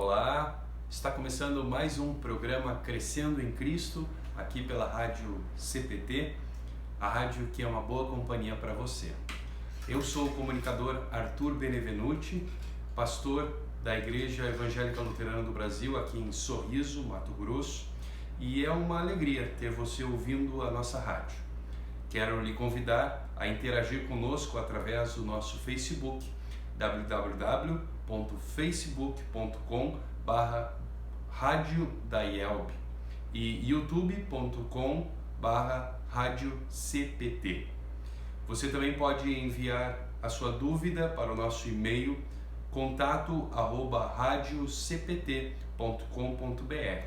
Olá, está começando mais um programa Crescendo em Cristo, aqui pela Rádio CPT, a rádio que é uma boa companhia para você. Eu sou o comunicador Arthur Benevenuti, pastor da Igreja Evangélica Luterana do Brasil, aqui em Sorriso, Mato Grosso, e é uma alegria ter você ouvindo a nossa rádio. Quero lhe convidar a interagir conosco através do nosso Facebook, www.facebook.com/radiodaielb e youtube.com/radiocpt. Você também pode enviar a sua dúvida para o nosso e-mail contato@radiocpt.com.br.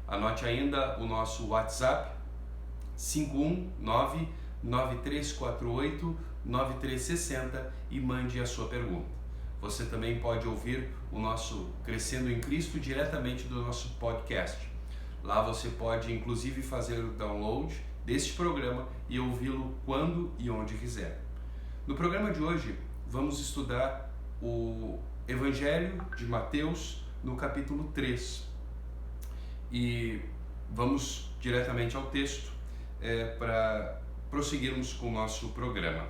Anote ainda o nosso WhatsApp 51993489360 e mande a sua pergunta. Você também pode ouvir o nosso Crescendo em Cristo diretamente do nosso podcast. Lá você pode inclusive fazer o download deste programa e ouvi-lo quando e onde quiser. No programa de hoje vamos estudar o Evangelho de Mateus no capítulo 3 e vamos diretamente ao texto para prosseguirmos com o nosso programa.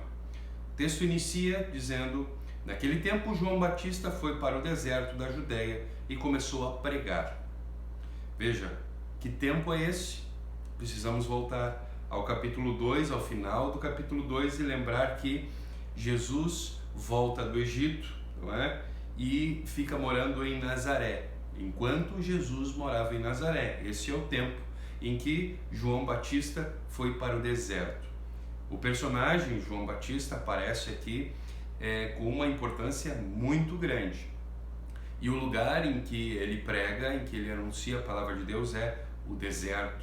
O texto inicia dizendo: naquele tempo João Batista foi para o deserto da Judéia e começou a pregar. Veja, que tempo é esse? Precisamos voltar ao capítulo 2, ao final do capítulo 2 e lembrar que Jesus volta do Egito, não é? E fica morando em Nazaré, enquanto Jesus morava em Nazaré. Esse é o tempo em que João Batista foi para o deserto. O personagem João Batista aparece aqui com uma importância muito grande. E o lugar em que ele prega, em que ele anuncia a palavra de Deus é o deserto.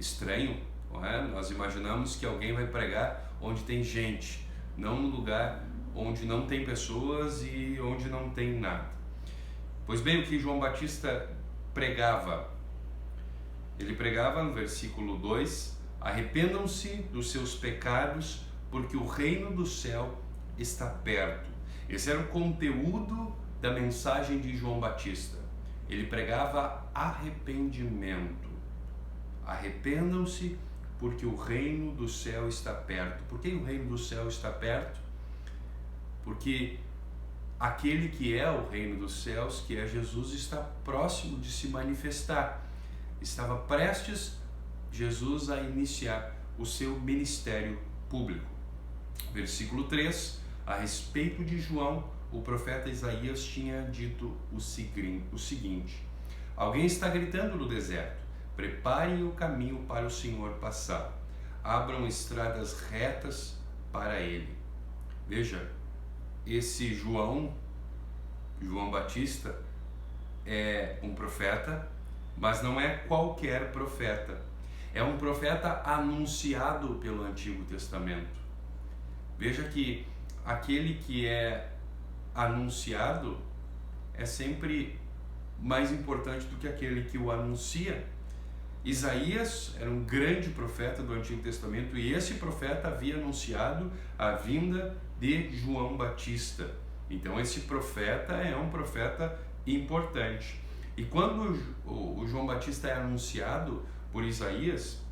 Estranho, não é? Nós imaginamos que alguém vai pregar onde tem gente, não no lugar onde não tem pessoas e onde não tem nada. Pois bem, o que João Batista pregava? Ele pregava no versículo 2: arrependam-se dos seus pecados, porque o reino do céu está perto. Esse era o conteúdo da mensagem de João Batista. Ele pregava arrependimento. Arrependam-se, porque o reino do céu está perto. Por que o reino do céu está perto? Porque aquele que é o reino dos céus, que é Jesus, está próximo de se manifestar. Estava prestes Jesus a iniciar o seu ministério público. Versículo 3, a respeito de João, o profeta Isaías tinha dito o seguinte: alguém está gritando no deserto, preparem o caminho para o Senhor passar, abram estradas retas para ele. Veja, esse João Batista é um profeta, mas não é qualquer profeta. É um profeta anunciado pelo Antigo Testamento. Veja que aquele que é anunciado é sempre mais importante do que aquele que o anuncia. Isaías era um grande profeta do Antigo Testamento e esse profeta havia anunciado a vinda de João Batista. Então esse profeta é um profeta importante. E quando o João Batista é anunciado por Isaías,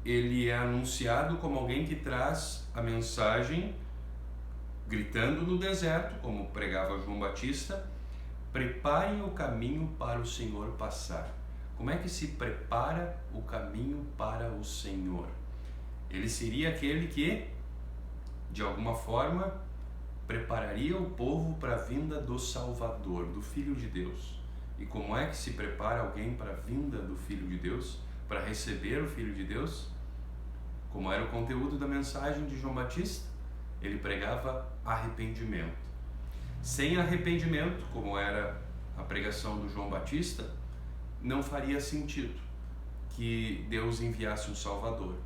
ele é anunciado como alguém que traz a mensagem, gritando no deserto, como pregava João Batista: preparem o caminho para o Senhor passar. Como é que se prepara o caminho para o Senhor? Ele seria aquele que, de alguma forma, prepararia o povo para a vinda do Salvador, do Filho de Deus. E como é que se prepara alguém para a vinda do Filho de Deus, para receber o Filho de Deus? Como era o conteúdo da mensagem de João Batista? Ele pregava arrependimento. Sem arrependimento, como era a pregação do João Batista, não faria sentido que Deus enviasse um Salvador.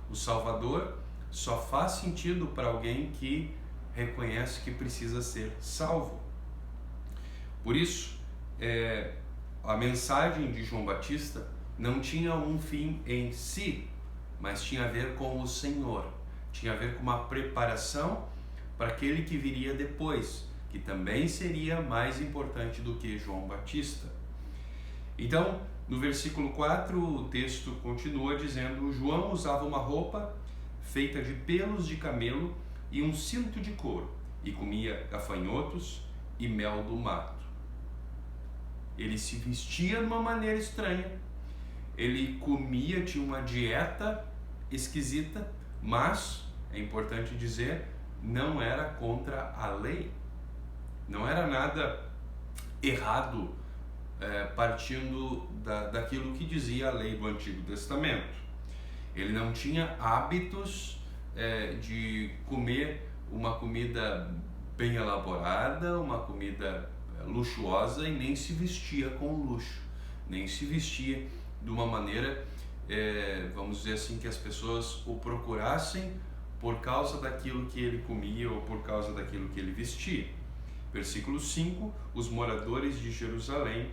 O Salvador só faz sentido para alguém que reconhece que precisa ser salvo. Por isso, a mensagem de João Batista não tinha um fim em si, mas tinha a ver com o Senhor, tinha a ver com uma preparação para aquele que viria depois, que também seria mais importante do que João Batista. Então, no versículo 4, o texto continua dizendo: João usava uma roupa feita de pelos de camelo e um cinto de couro, e comia gafanhotos e mel do mato. Ele se vestia de uma maneira estranha, ele comia, tinha uma dieta esquisita, mas, é importante dizer, não era contra a lei, não era nada errado, partindo daquilo que dizia a lei do Antigo Testamento. Ele não tinha hábitos de comer uma comida bem elaborada, uma comida luxuosa, e nem se vestia com luxo, nem se vestia de uma maneira, vamos dizer assim, que as pessoas o procurassem por causa daquilo que ele comia ou por causa daquilo que ele vestia. Versículo 5: os moradores de Jerusalém,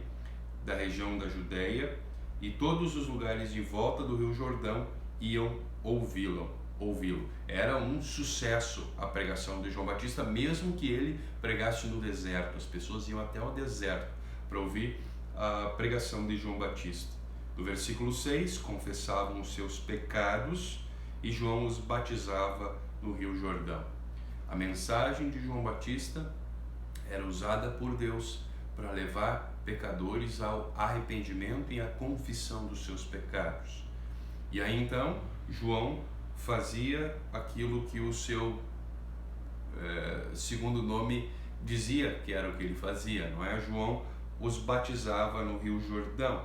da região da Judéia e todos os lugares de volta do Rio Jordão iam ouvi-lo. Era um sucesso a pregação de João Batista, mesmo que ele pregasse no deserto. As pessoas iam até o deserto para ouvir a pregação de João Batista. No versículo 6, confessavam os seus pecados e João os batizava no Rio Jordão. A mensagem de João Batista era usada por Deus para levar pecadores ao arrependimento e à confissão dos seus pecados. E aí então João fazia aquilo que o seu segundo nome dizia que era o que ele fazia, não é? João os batizava no Rio Jordão.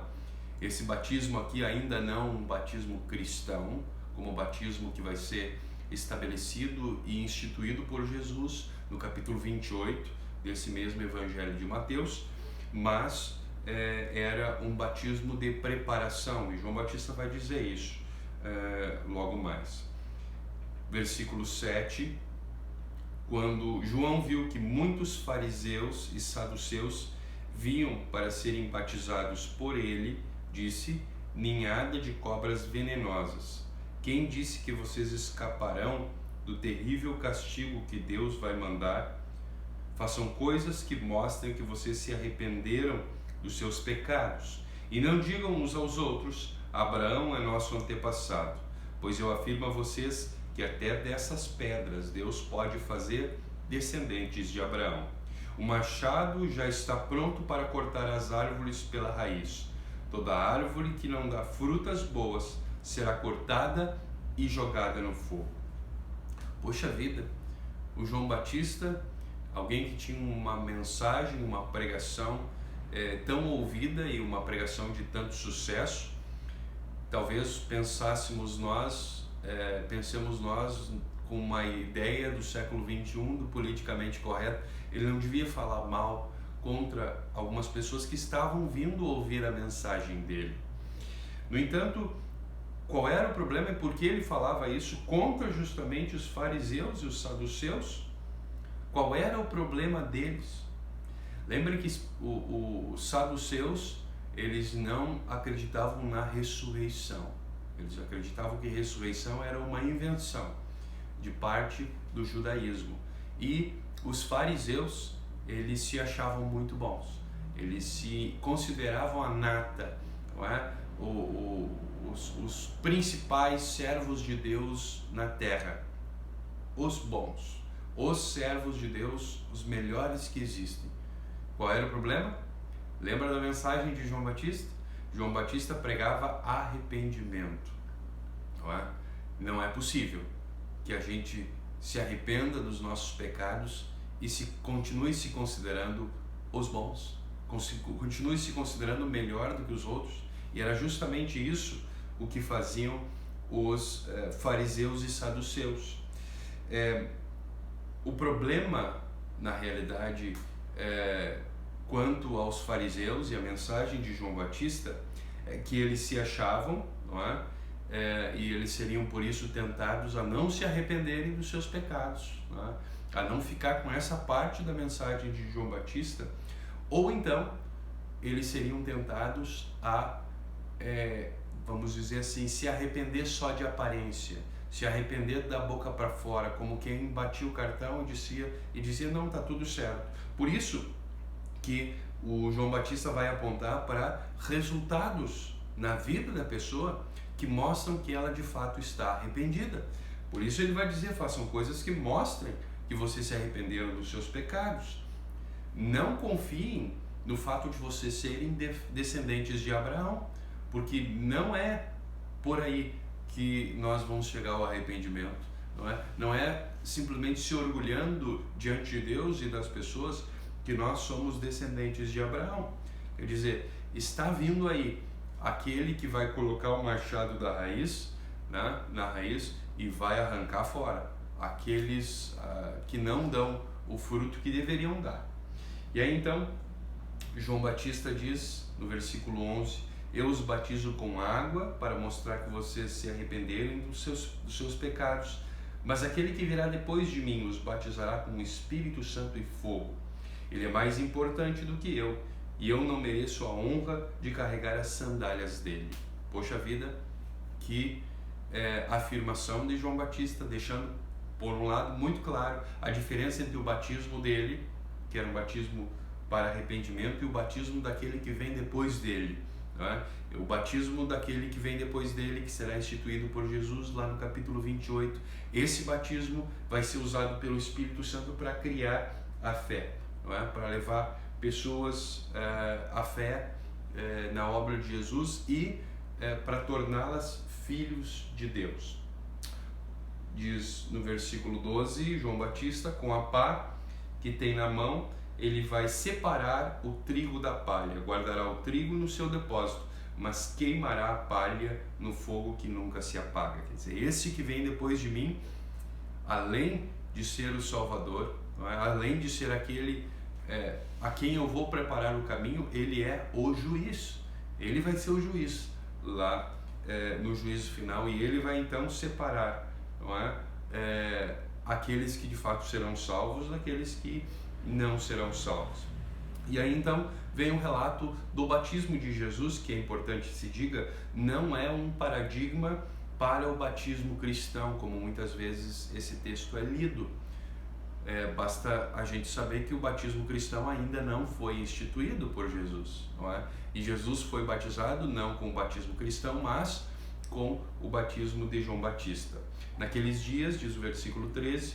Esse batismo aqui ainda não um batismo cristão, como o batismo que vai ser estabelecido e instituído por Jesus no capítulo 28 desse mesmo Evangelho de Mateus, mas era um batismo de preparação, e João Batista vai dizer isso logo mais. Versículo 7: quando João viu que muitos fariseus e saduceus vinham para serem batizados por ele, disse: ninhada de cobras venenosas, quem disse que vocês escaparão do terrível castigo que Deus vai mandar? Façam coisas que mostrem que vocês se arrependeram dos seus pecados, e não digam uns aos outros: Abraão é nosso antepassado, pois eu afirmo a vocês que até dessas pedras Deus pode fazer descendentes de Abraão. O machado já está pronto para cortar as árvores pela raiz. Toda árvore que não dá frutas boas será cortada e jogada no fogo. Poxa vida, o João Batista, alguém que tinha uma mensagem, uma pregação tão ouvida e uma pregação de tanto sucesso, talvez pensemos nós com uma ideia do século XXI, do politicamente correto, ele não devia falar mal contra algumas pessoas que estavam vindo ouvir a mensagem dele. No entanto, qual era o problema e por que ele falava isso contra justamente os fariseus e os saduceus? Qual era o problema deles? Lembre que os saduceus, eles não acreditavam na ressurreição. Eles acreditavam que ressurreição era uma invenção de parte do judaísmo. E os fariseus, eles se achavam muito bons. Eles se consideravam a nata, não é? Os principais servos de Deus na terra. Os bons. Os servos de Deus, os melhores que existem. Qual era o problema? Lembra da mensagem de João Batista? João Batista pregava arrependimento. Não é possível que a gente se arrependa dos nossos pecados e continue se considerando os bons, continue se considerando melhor do que os outros. E era justamente isso o que faziam os fariseus e saduceus. O problema, na realidade, quanto aos fariseus e a mensagem de João Batista, é que eles se achavam, não é? E eles seriam por isso tentados a não se arrependerem dos seus pecados, não é? A não ficar com essa parte da mensagem de João Batista, ou então eles seriam tentados a, vamos dizer assim, se arrepender só de aparência, se arrepender da boca para fora, como quem batia o cartão e dizia não, está tudo certo. Por isso que o João Batista vai apontar para resultados na vida da pessoa que mostram que ela de fato está arrependida. Por isso ele vai dizer, façam coisas que mostrem que vocês se arrependeram dos seus pecados. Não confiem no fato de vocês serem descendentes de Abraão, porque não é por aí que nós vamos chegar ao arrependimento. Não é simplesmente se orgulhando diante de Deus e das pessoas que nós somos descendentes de Abraão. Quer dizer, está vindo aí aquele que vai colocar o machado da raiz, na raiz, e vai arrancar fora aqueles que não dão o fruto que deveriam dar. E aí então João Batista diz no versículo 11: eu os batizo com água para mostrar que vocês se arrependerem dos seus pecados, mas aquele que virá depois de mim os batizará com o Espírito Santo e fogo. Ele é mais importante do que eu, e eu não mereço a honra de carregar as sandálias dele. Poxa vida, que afirmação de João Batista, deixando por um lado muito claro a diferença entre o batismo dele, que era um batismo para arrependimento, e o batismo daquele que vem depois dele. O batismo daquele que vem depois dele, que será instituído por Jesus lá no capítulo 28. Esse batismo vai ser usado pelo Espírito Santo para criar a fé, para levar pessoas à fé na obra de Jesus e para torná-las filhos de Deus. Diz no versículo 12, João Batista, com a pá que tem na mão, ele vai separar o trigo da palha, guardará o trigo no seu depósito, mas queimará a palha no fogo que nunca se apaga. Quer dizer, esse que vem depois de mim, além de ser o Salvador, além de ser aquele a quem eu vou preparar o caminho, ele é o juiz. Ele vai ser o juiz lá no juízo final, e ele vai então separar aqueles que de fato serão salvos daqueles que não serão salvos. E aí então vem um relato do batismo de Jesus, que é importante se diga, não é um paradigma para o batismo cristão, como muitas vezes esse texto é lido. Basta a gente saber que o batismo cristão ainda não foi instituído por Jesus, E Jesus foi batizado não com o batismo cristão, mas com o batismo de João Batista. Naqueles dias, diz o versículo 13,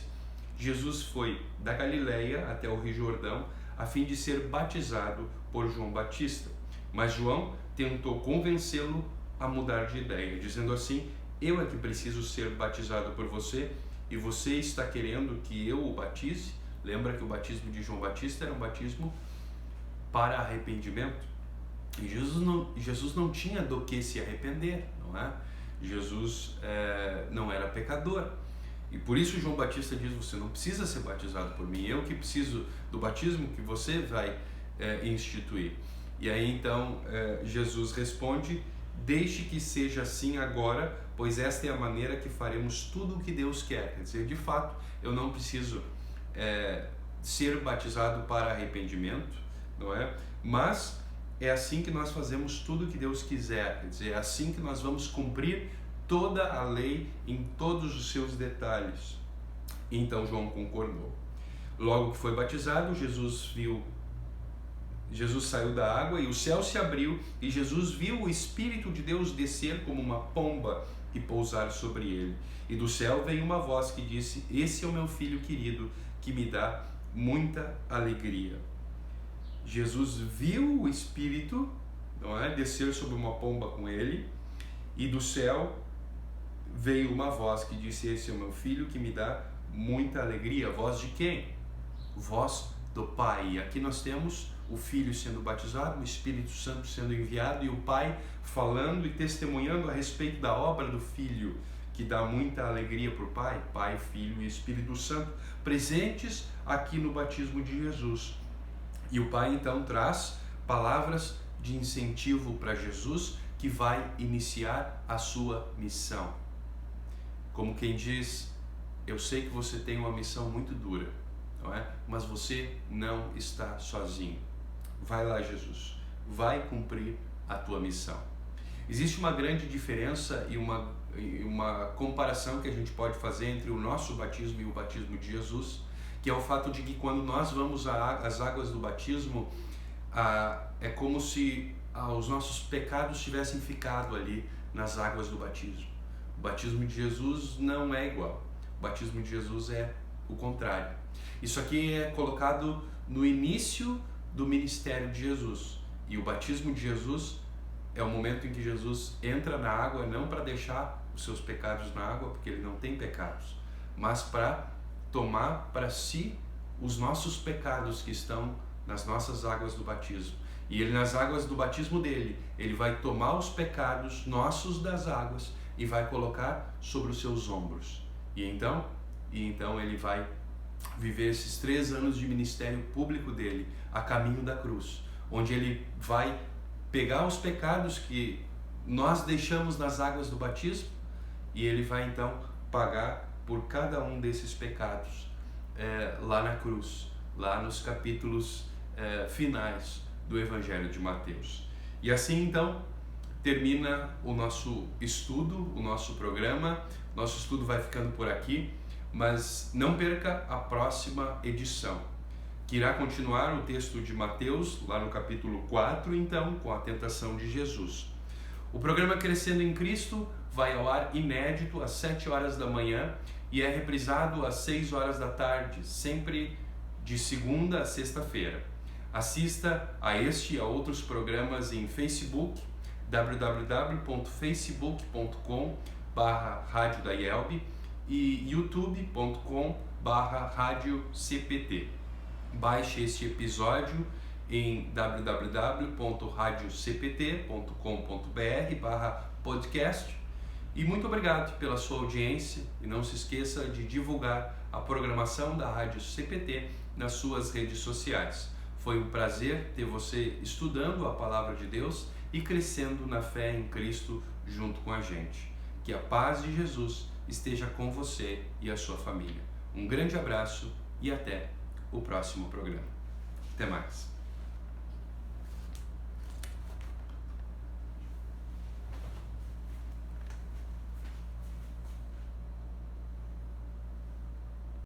Jesus foi da Galileia até o Rio Jordão a fim de ser batizado por João Batista. Mas João tentou convencê-lo a mudar de ideia, dizendo assim: eu é que preciso ser batizado por você e você está querendo que eu o batize? Lembra que o batismo de João Batista era um batismo para arrependimento? E Jesus não tinha do que se arrepender, não é? Jesus não era pecador. E por isso João Batista diz: você não precisa ser batizado por mim, eu que preciso do batismo que você vai instituir. E aí então Jesus responde: deixe que seja assim agora, pois esta é a maneira que faremos tudo o que Deus quer. Quer dizer, de fato, eu não preciso ser batizado para arrependimento, não é? Mas é assim que nós fazemos tudo o que Deus quiser. Quer dizer, é assim que nós vamos cumprir toda a lei em todos os seus detalhes. Então João concordou. Logo que foi batizado, Jesus saiu da água e o céu se abriu, e Jesus viu o Espírito de Deus descer como uma pomba e pousar sobre ele. E do céu veio uma voz que disse: esse é o meu filho querido, que me dá muita alegria. Jesus viu o Espírito, descer sobre uma pomba com ele, e do céu veio uma voz que disse: esse é o meu filho que me dá muita alegria. Voz de quem? Voz do Pai. E aqui nós temos o Filho sendo batizado, o Espírito Santo sendo enviado e o Pai falando e testemunhando a respeito da obra do Filho, que dá muita alegria para o Pai. Pai, Filho e Espírito Santo presentes aqui no batismo de Jesus. E o Pai então traz palavras de incentivo para Jesus, que vai iniciar a sua missão. Como quem diz: eu sei que você tem uma missão muito dura, não é? Mas você não está sozinho. Vai lá, Jesus, vai cumprir a tua missão. Existe uma grande diferença e uma uma comparação que a gente pode fazer entre o nosso batismo e o batismo de Jesus, que é o fato de que quando nós vamos às águas do batismo, é como se os nossos pecados tivessem ficado ali nas águas do batismo. O batismo de Jesus não é igual. O batismo de Jesus é o contrário. Isso aqui é colocado no início do ministério de Jesus. E o batismo de Jesus é o momento em que Jesus entra na água, não para deixar os seus pecados na água, porque ele não tem pecados, mas para tomar para si os nossos pecados que estão nas nossas águas do batismo. E ele, nas águas do batismo dele, ele vai tomar os pecados nossos das águas e vai colocar sobre os seus ombros. E então ele vai viver esses 3 anos de ministério público dele a caminho da cruz, onde ele vai pegar os pecados que nós deixamos nas águas do batismo e ele vai então pagar por cada um desses pecados lá na cruz, lá nos capítulos finais do Evangelho de Mateus. E assim então termina o nosso estudo, o nosso programa. Nosso estudo vai ficando por aqui, mas não perca a próxima edição, que irá continuar o texto de Mateus, lá no capítulo 4, então, com a tentação de Jesus. O programa Crescendo em Cristo vai ao ar inédito às 7 horas da manhã e é reprisado às 6 horas da tarde, sempre de segunda a sexta-feira. Assista a este e a outros programas em Facebook, www.facebook.com/Rádio da IELB e youtube.com/Rádio CPT. Baixe este episódio em www.radiocpt.com.br/podcast e muito obrigado pela sua audiência e não se esqueça de divulgar a programação da Rádio CPT nas suas redes sociais. Foi um prazer ter você estudando a Palavra de Deus e crescendo na fé em Cristo junto com a gente. Que a paz de Jesus esteja com você e a sua família. Um grande abraço e até o próximo programa. Até mais.